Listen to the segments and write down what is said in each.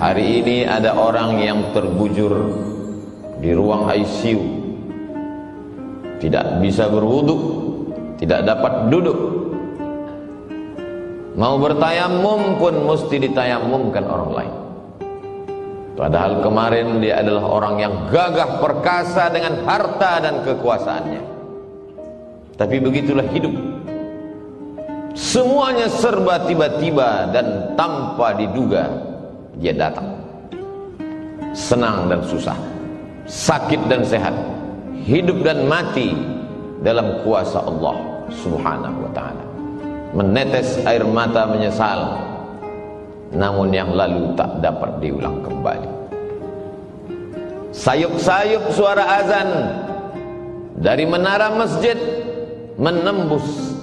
Hari ini ada orang yang terbujur di ruang ICU, tidak bisa berwudu, tidak dapat duduk. Mau bertayamum pun mesti ditayamumkan orang lain. Padahal kemarin dia adalah orang yang gagah perkasa dengan harta dan kekuasaannya. Tapi begitulah hidup. Semuanya serba tiba-tiba dan tanpa diduga dia datang. Senang dan susah, sakit dan sehat, hidup dan mati dalam kuasa Allah Subhanahu wa ta'ala. Menetes air mata menyesal, namun yang lalu tak dapat diulang kembali. Sayup-sayup suara azan dari menara masjid menembus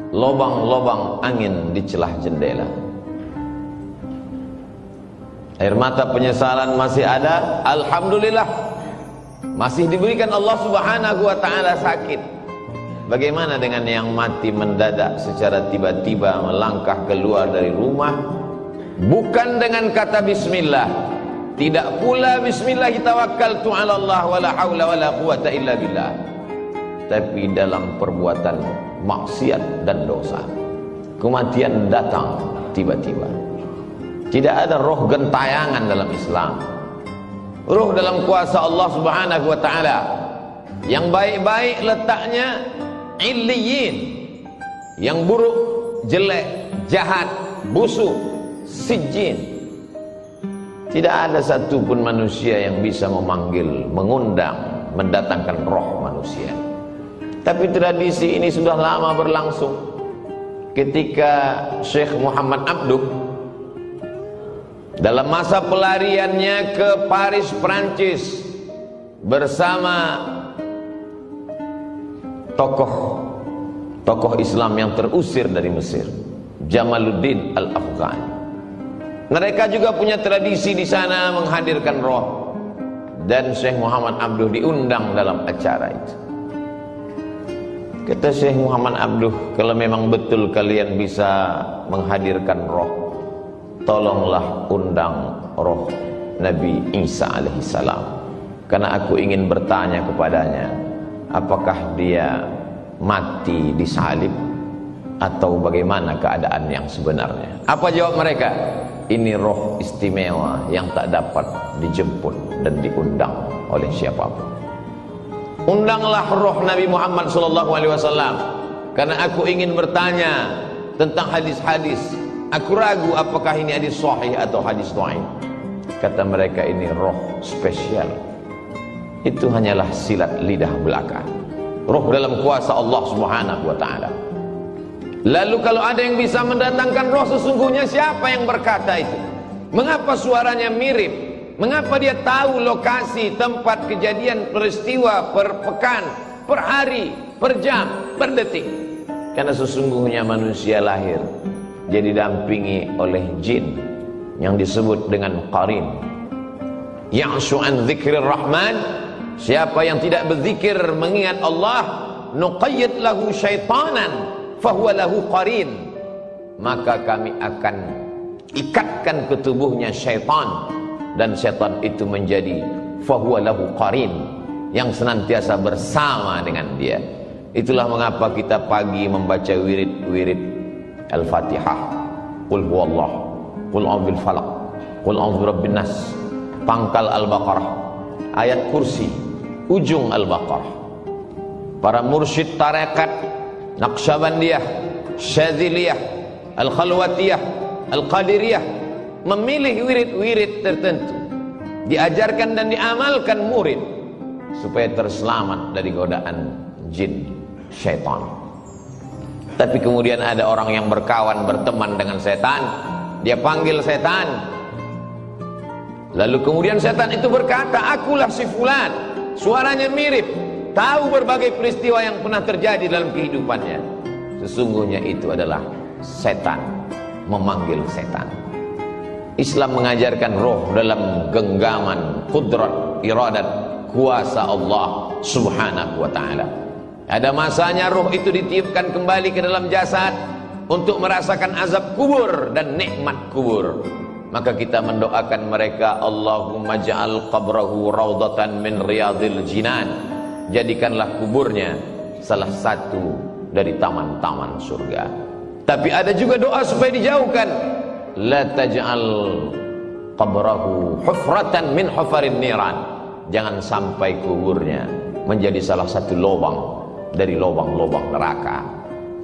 lobang-lobang angin di celah jendela. Air mata penyesalan masih ada, alhamdulillah. Masih diberikan Allah Subhanahu wa ta'ala sakit. Bagaimana dengan yang mati mendadak secara tiba-tiba melangkah keluar dari rumah, bukan dengan kata bismillah, tidak pula bismillah tawakkaltu 'ala Allah wala haula wala quwata illa billah, tapi dalam perbuatan maksiat dan dosa. Kematian datang tiba-tiba. Tidak ada roh gentayangan dalam Islam. Roh dalam kuasa Allah Subhanahu wa ta'ala. Yang baik-baik letaknya illiyin, yang buruk, jelek, jahat, busuk, sijjin. Tidak ada satupun manusia yang bisa memanggil, mengundang, mendatangkan roh manusia. Tapi tradisi ini sudah lama berlangsung. Ketika Syekh Muhammad Abduh dalam masa pelariannya ke Paris, Prancis, bersama tokoh Islam yang terusir dari Mesir, Jamaluddin Al-Afghani. Mereka juga punya tradisi di sana menghadirkan roh, dan Syekh Muhammad Abduh diundang dalam acara itu. Kata Syekh Muhammad Abduh, kalau memang betul kalian bisa menghadirkan roh, tolonglah undang roh Nabi Isa alaihissalam, karena aku ingin bertanya kepadanya, apakah dia mati disalib atau bagaimana keadaan yang sebenarnya. Apa jawab mereka? Ini roh istimewa yang tak dapat dijemput dan diundang oleh siapapun. Undanglah roh Nabi Muhammad SAW, karena aku ingin bertanya tentang hadis-hadis. Aku ragu apakah ini hadis sahih atau hadis dhaif. Kata mereka, ini roh spesial. Itu hanyalah silat lidah belaka. Roh dalam kuasa Allah Subhanahu wa ta'ala. Lalu kalau ada yang bisa mendatangkan roh sesungguhnya, siapa yang berkata itu? Mengapa suaranya mirip? Mengapa dia tahu lokasi, tempat kejadian peristiwa per pekan, per hari, per jam, per detik? Karena sesungguhnya manusia lahir jadi didampingi oleh jin yang disebut dengan qarin. Ya'shu an dzikrir rahman, siapa yang tidak berzikir mengingat Allah, nuqayyid lahu syaitanan fahuwa lahu qarin, maka kami akan ikatkan ke tubuhnya syaitan, dan syaitan itu menjadi fahuwa lahu qarin, yang senantiasa bersama dengan dia. Itulah mengapa kita pagi membaca wirid-wirid Al-Fatihah, Qul huwallah, Qul a'udzu bil falaq, Qul a'udzu birabbin nas, pangkal Al-Baqarah, ayat kursi, ujung Al-Baqarah. Para mursyid tarekat Naqsyabandiyah, Syadziliyah, Al-Khalwatiyah, Al-Qadiriyah memilih wirid-wirid tertentu, diajarkan dan diamalkan murid supaya terselamat dari godaan jin, syaitan. Tapi kemudian ada orang yang berkawan, berteman dengan setan, dia panggil setan, lalu kemudian setan itu berkata, akulah si fulan, suaranya mirip, tahu berbagai peristiwa yang pernah terjadi dalam kehidupannya. Sesungguhnya itu adalah setan memanggil setan. Islam mengajarkan roh dalam genggaman qudrat, iradat, kuasa Allah Subhanahu wa ta'ala. Ada masanya roh itu ditiupkan kembali ke dalam jasad untuk merasakan azab kubur dan nikmat kubur. Maka kita mendoakan mereka, Allahumma ja'al qabrahu raudatan min riyadil jinan. Jadikanlah kuburnya salah satu dari taman-taman surga. Tapi ada juga doa supaya dijauhkan. La taj'al qabrahu hufratan min hufarin niran. Jangan sampai kuburnya menjadi salah satu lubang dari lubang-lubang neraka.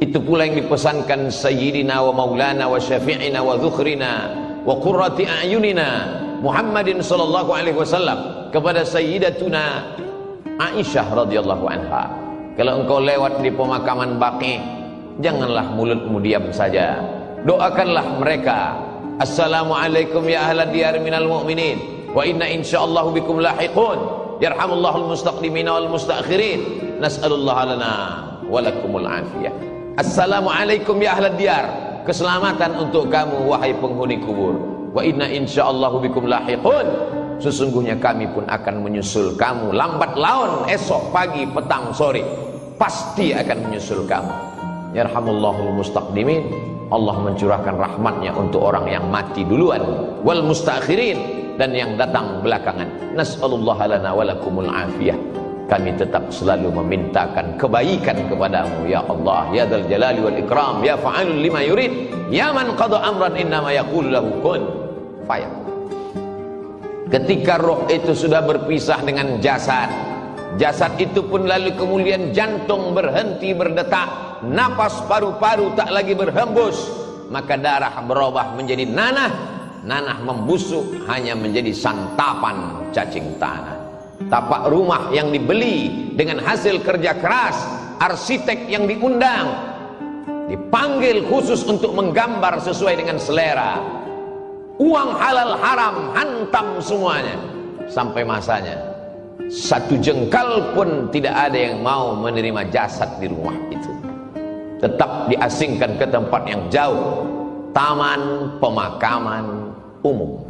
Itu pula yang dipesankan Sayyidina wa Maulana wa Syafi'ina wa Dzukhrina wa Qurrati A'yunina Muhammadin sallallahu alaihi wasallam kepada Sayyidatuna Aisyah radhiyallahu anha. Kalau engkau lewat di pemakaman Baqi, janganlah mulutmu diam saja. Doakanlah mereka. Assalamualaikum ya ahlad diyar minal mu'minin wa inna insyaallahu bikum lahiqun. Yarhamullahul mustaqdimina wal mustakhirin. Nas'alullaha lana wa lakumul afiyah. Assalamualaikum ya ahlad diyar. Keselamatan untuk kamu wahai penghuni kubur. Wa inna insyaallahu bikum lahiqun. Sesungguhnya kami pun akan menyusul kamu lambat laun, esok pagi, petang, sore, pasti akan menyusul kamu. Yarhamullahul mustaqdimin. Allah mencurahkan rahmatnya untuk orang yang mati duluan, wal mustakhirin, dan yang datang belakangan. Nas'alullaha lana wa lakumul afiyah. Kami tetap selalu memintakan kebaikan kepadamu ya Allah, ya dzal jalali wal ikram, ya fa'alul lima yurid, ya man qada amran innama yaqulu lahu kun fayakun. Ketika roh itu sudah berpisah dengan jasad, jasad itu pun lalu kemudian jantung berhenti berdetak, napas paru-paru tak lagi berhembus, maka darah berubah menjadi nanah, nanah membusuk hanya menjadi santapan cacing tanah. Tapak rumah yang dibeli dengan hasil kerja keras, arsitek yang diundang, dipanggil khusus untuk menggambar sesuai dengan selera, uang halal haram hantam semuanya. Sampai masanya satu jengkal pun tidak ada yang mau menerima jasad di rumah itu. Tetap diasingkan ke tempat yang jauh, taman pemakaman umum.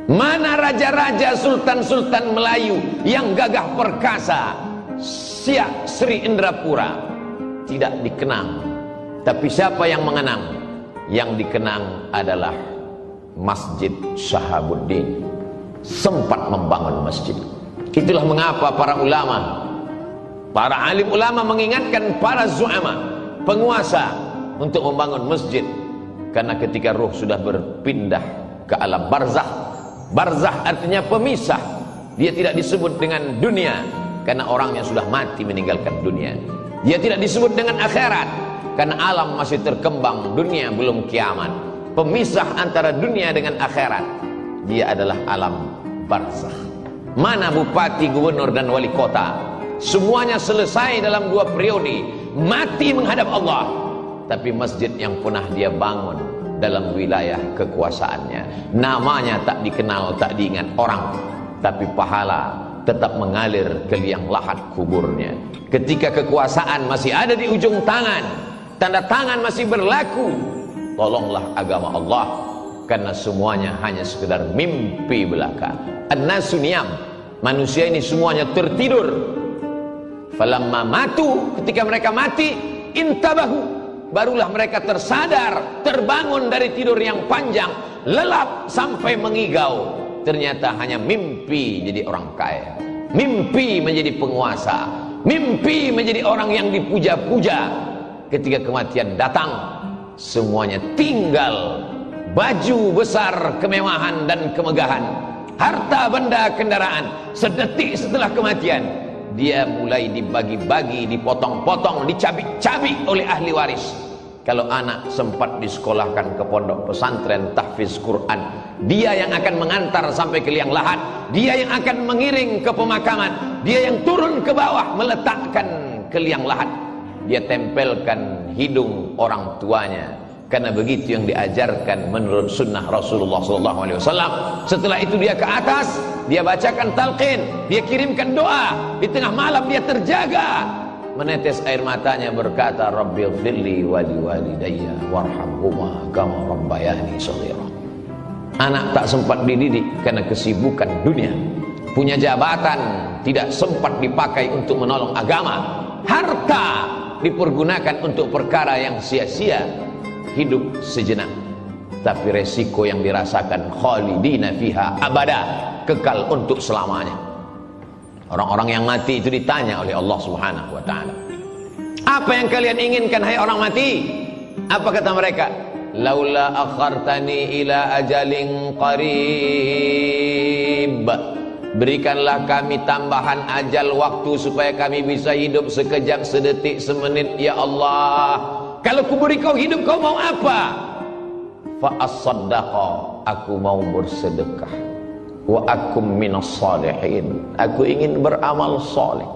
Mana raja-raja, sultan-sultan Melayu yang gagah perkasa, Siak Sri Indrapura? Tidak dikenang. Tapi siapa yang mengenang? Yang dikenang adalah Masjid Shahabuddin. Sempat membangun masjid. Itulah mengapa para ulama, para alim ulama mengingatkan para zu'ama, penguasa, untuk membangun masjid. Karena ketika ruh sudah berpindah ke alam barzakh, barzakh artinya pemisah, dia tidak disebut dengan dunia karena orangnya sudah mati meninggalkan dunia. Dia tidak disebut dengan akhirat karena alam masih terkembang, dunia belum kiamat. Pemisah antara dunia dengan akhirat, dia adalah alam barzakh. Mana bupati, gubernur dan wali kota, semuanya selesai dalam 2 periode, mati menghadap Allah. Tapi masjid yang pernah dia bangun dalam wilayah kekuasaannya, namanya tak dikenal, tak diingat orang, tapi pahala tetap mengalir ke liang lahat kuburnya. Ketika kekuasaan masih ada di ujung tangan, tanda tangan masih berlaku, tolonglah agama Allah, karena semuanya hanya sekedar mimpi belaka. An-nasu niyam, manusia ini semuanya tertidur. Falamma matu, ketika mereka mati, intabahu, barulah mereka tersadar, terbangun dari tidur yang panjang, lelap sampai mengigau. Ternyata hanya mimpi jadi orang kaya, mimpi menjadi penguasa, mimpi menjadi orang yang dipuja-puja. Ketika kematian datang, semuanya tinggal baju besar, kemewahan dan kemegahan, harta benda kendaraan. Sedetik setelah kematian, dia mulai dibagi-bagi, dipotong-potong, dicabik-cabik oleh ahli waris. Kalau anak sempat disekolahkan ke pondok pesantren tahfiz Quran, dia yang akan mengantar sampai ke liang lahat, dia yang akan mengiring ke pemakaman, dia yang turun ke bawah meletakkan ke liang lahat. Dia tempelkan hidung orang tuanya, karena begitu yang diajarkan menurut sunnah Rasulullah SAW. Setelah itu dia ke atas, dia bacakan talqin, dia kirimkan doa. Di tengah malam dia terjaga, menetes air matanya, berkata, Rabbighfirli wa liwalidayya warhamhuma kama rabbayani shaghira. Anak tak sempat dididik karena kesibukan dunia, punya jabatan tidak sempat dipakai untuk menolong agama, harta dipergunakan untuk perkara yang sia-sia, hidup sejenak. tapi resiko yang dirasakan khalidina fiha abada, kekal untuk selamanya. Orang-orang yang mati itu ditanya oleh Allah Subhanahu wa taala, apa yang kalian inginkan hai orang mati? Apa kata mereka? Laula akhartani ila ajalin qarib, berikanlah kami tambahan ajal waktu supaya kami bisa hidup sekejap, sedetik, semenit ya Allah. Kalau kuberi kau hidup, kau mau apa? Fa as-saddaqa, aku mau bersedekah. Wa akum minas salihin, aku ingin beramal saleh.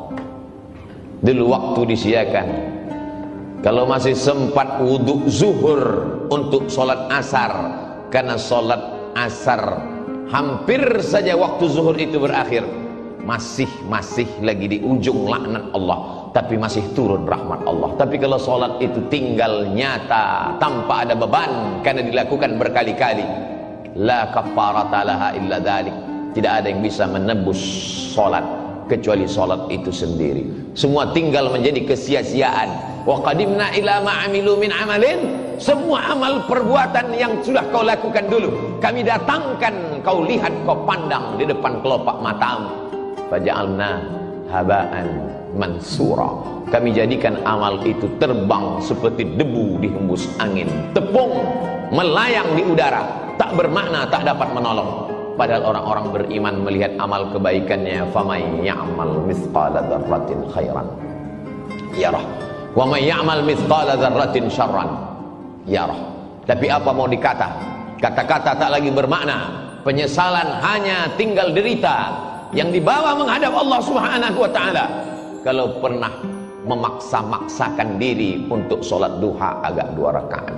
Dulu waktu disiakan, kalau masih sempat wudhu zuhur untuk sholat asar, karena sholat asar hampir saja waktu zuhur itu berakhir, masih lagi di ujung laknat Allah, tapi masih turun rahmat Allah. Tapi kalau sholat itu tinggal nyata tanpa ada beban karena dilakukan berkali-kali, la kafarata laha illa dzalik, tidak ada yang bisa menebus sholat kecuali sholat itu sendiri. Semua tinggal menjadi kesia-siaan. Wa qadimna ila ma amilu min amalin, semua amal perbuatan yang sudah kau lakukan dulu kami datangkan, kau lihat, kau pandang di depan kelopak matamu. Faja'alna haba'an mansura, kami jadikan amal itu terbang seperti debu dihembus angin, tepung melayang di udara, tak bermakna, tak dapat menolong. Padahal orang-orang beriman melihat amal kebaikannya, faman ya'mal mithqala dzarratin khairan yarah wa man ya'mal mithqala dzarratin syarran yarah. Tapi apa mau dikata? Kata-kata tak lagi bermakna, penyesalan hanya tinggal derita yang dibawa menghadap Allah Subhanahu wa taala. Kalau pernah memaksa-maksakan diri untuk sholat duha agak 2 rakaat,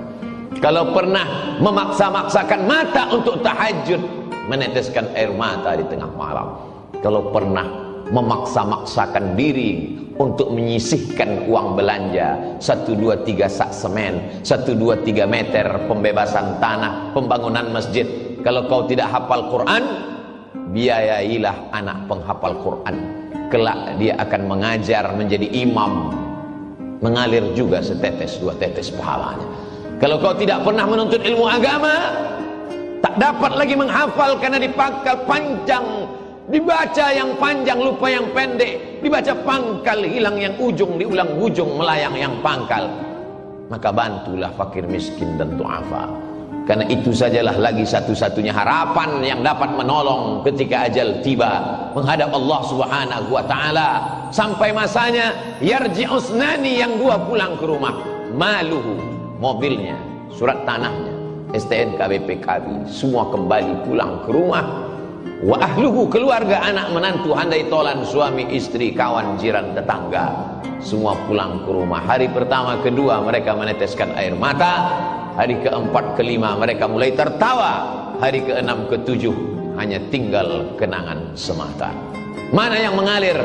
kalau pernah memaksa-maksakan mata untuk tahajud, meneteskan air mata di tengah malam, kalau pernah memaksa-maksakan diri untuk menyisihkan uang belanja 1, 2, 3 sak semen, 1, 2, 3 meter pembebasan tanah, pembangunan masjid, kalau kau tidak hafal Quran, biayailah anak penghafal Quran. Kelak dia akan mengajar menjadi imam, mengalir juga setetes 2 tetes pahalanya. Kalau kau tidak pernah menuntut ilmu agama, tak dapat lagi menghafal karena dipangkal panjang, dibaca yang panjang lupa yang pendek, dibaca pangkal hilang yang ujung, diulang ujung melayang yang pangkal. Maka bantulah fakir miskin dan du'afa, karena itu sajalah lagi satu-satunya harapan yang dapat menolong ketika ajal tiba menghadap Allah Subhanahu wa taala. Sampai masanya yarji'usnani, yang 2 pulang ke rumah, maluhu, mobilnya, surat tanahnya, STNK, BPKB, semua kembali pulang ke rumah. Wa ahluhu, keluarga, anak, menantu, handai tolan, suami, istri, kawan, jiran, tetangga, semua pulang ke rumah. Hari pertama, kedua mereka meneteskan air mata, hari keempat, kelima mereka mulai tertawa, hari keenam, ketujuh hanya tinggal kenangan semata. Mana yang mengalir?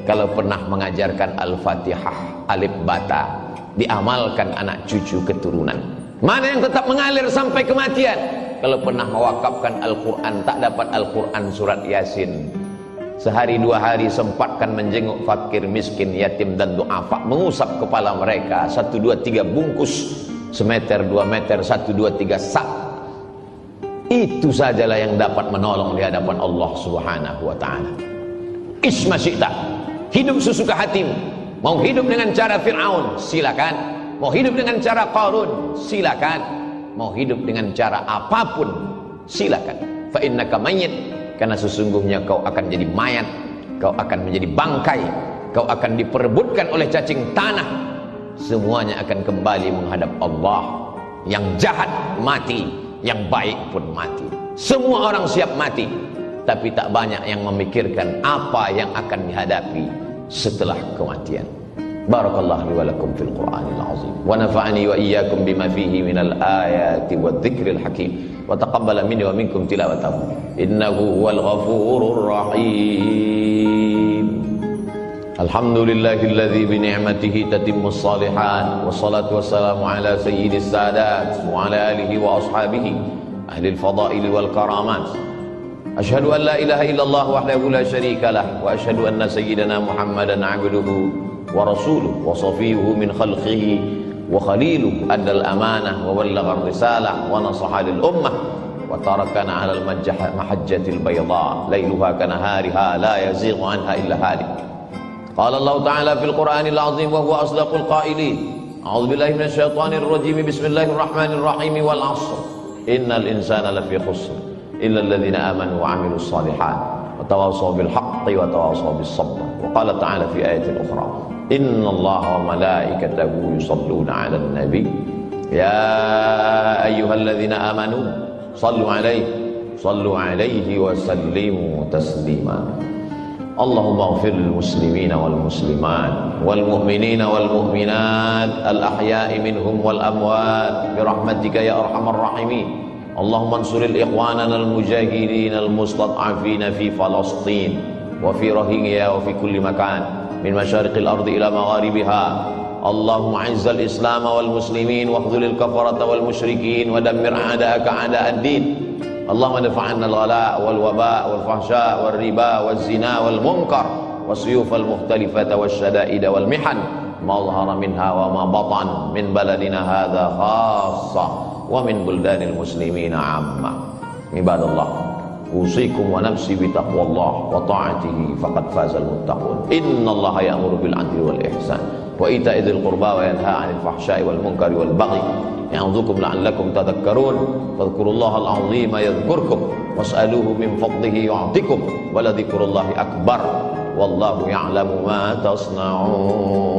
Kalau pernah mengajarkan Al-Fatihah, alif bata, diamalkan anak cucu keturunan. Mana yang tetap mengalir sampai kematian? Kalau pernah mewakafkan Al-Quran, tak dapat Al-Quran surat Yasin, sehari 2 hari sempatkan menjenguk fakir miskin, yatim dan du'afa, mengusap kepala mereka, 1, 2, 3 bungkus, semeter, 2 meter, 1, 2, 3 sak. Itu sajalah yang dapat menolong di hadapan Allah Subhanahu wa ta'ala. Isma syi'ta, hidup sesuka hatimu. Mau hidup dengan cara Fir'aun, silakan. Mau hidup dengan cara Qarun, silakan. Mau hidup dengan cara apapun, silakan. Fa innaka mayyit, karena sesungguhnya kau akan jadi mayat, kau akan menjadi bangkai, kau akan diperebutkan oleh cacing tanah. Semuanya akan kembali menghadap Allah. Yang jahat mati, yang baik pun mati. Semua orang siap mati, tapi tak banyak yang memikirkan apa yang akan dihadapi setelah kematian. Barakallahu li wa lakum fil Qur'anil azim wa nafa'ani wa iyyakum bima fihi minal ayati wadh-dhikril hakim wa taqabbala minni wa minkum tilawatahu innahu huwal ghafurur rahim. Alhamdulillahilladzi bi ni'matihi tatimmus shalihat, wassalatu wassalamu ala sayyidis sadat wa ala alihi wa ashabihi ahli al-fadail wal karamat. Asyhadu an la ilaha illallah wahdahu la syarika lah, wa asyhadu anna sayyidana Muhammadan 'abduhu wa rasuluhu wa safiyuhu min khalqihi wa khaliluhu addal amanah wa ballagha ar-risalah wa nasaha lil ummah wa tarakana 'alal mahajjatil bayda lailuha kanahariha la yazighu anha illa halik. Qala Allah Ta'ala fil Qur'anil 'azim wa huwa asdaqul qailin. A'udzu billahi minasy syaithanir rajim. Bismillahirrahmanirrahim. Wal 'ashr. Innal insana lafi khusr illa alladziina amanu wa 'amilus shalihat wa tawassaw bil haqqi wa tawassaw bis sabr. Wa qala ta'ala fi ayatin ukhra. Innallaha wa malaikatahu yusalluna 'alan nabi ya ayyuhalladzina amanu sallu 'alaihi wa sallimu taslima. Allahumma ighfir lil muslimina wal muslimat wal mu'minina wal mu'minat al ahya'i minhum wal amwat bi rahmatika ya arhamar rahimin. Allahumma ansuril ikhwanana al mujahidin al mustad'afina fi Falastin wa fi Rohingya wa fi kulli makan min masyariqil ardi ila magharibiha. Allahumma izzal islam wal muslimin wa khzulil kafarata wal musyrikin wa dammir a'da'aka a'da'ad din. Allahumma dafa'anna al-ghala wal waba wal fahsya wal riba wal zina wal munkar wasuyuf al mukhtalifata wal syada'id wal mihan ma dhahara minha wa ma batan min baladina hadha khassa wa min buldanil muslimina 'amma. Ibadallah, usikum wa nafsi bi taqwallah wa ta'atihi faqad fazal muttaqun. Innallaha ya'muru bil 'adli wal ihsan wa ita'i dzil qurba wa yanha 'anil fahsya'i wal munkari wal baghi ya'udzukum la'allakum tadhakkarun. Fadhkurullahal 'azima yadhkurkum was'aluhu min fadlihi yu'tikum wa la dzikrullahi akbar wallahu ya'lamu ma tasna'un.